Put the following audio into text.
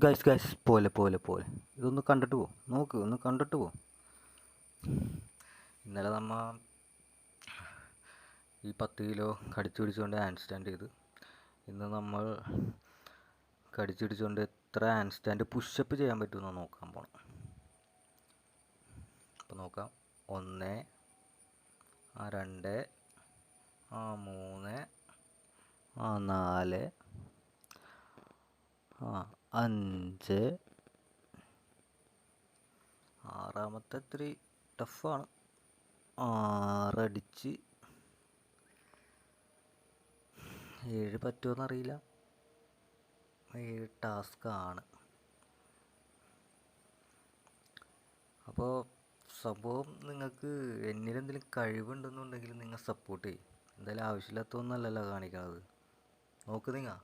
Guys പോലെ ഇതൊന്ന് കണ്ടിട്ട് പോ. നോക്ക്, ഒന്ന് കണ്ടിട്ട് പോ. ഇന്നലെ ഈ 10 കിലോ കടിച്ചു പിടിച്ചുകൊണ്ട് ഹാൻഡ് സ്റ്റാൻഡ് ചെയ്ത്. ഇന്ന് നമ്മൾ കടിച്ചു പിടിച്ചുകൊണ്ട് എത്ര ഹാൻഡ് സ്റ്റാൻഡ് പുഷപ്പ് ചെയ്യാൻ പറ്റുമെന്ന് നോക്കാൻ പോണം. അപ്പോൾ നോക്കാം. 1, 2, 3, 4, 5. ആറാമത്തെ ഇത്തിരി ടഫാണ്. 6 അടിച്ച് 7 പറ്റുമോയെന്നറിയില്ല. 7 ടാസ്ക്കാണ്. അപ്പോൾ സംഭവം നിങ്ങൾക്ക് എന്നിലെന്തെങ്കിലും കഴിവുണ്ടെന്നുണ്ടെങ്കിൽ നിങ്ങൾ സപ്പോർട്ട് ചെയ്യും. എന്തായാലും ആവശ്യമില്ലാത്തൊന്നല്ലല്ലോ കാണിക്കണത്. നോക്ക് നിങ്ങൾ.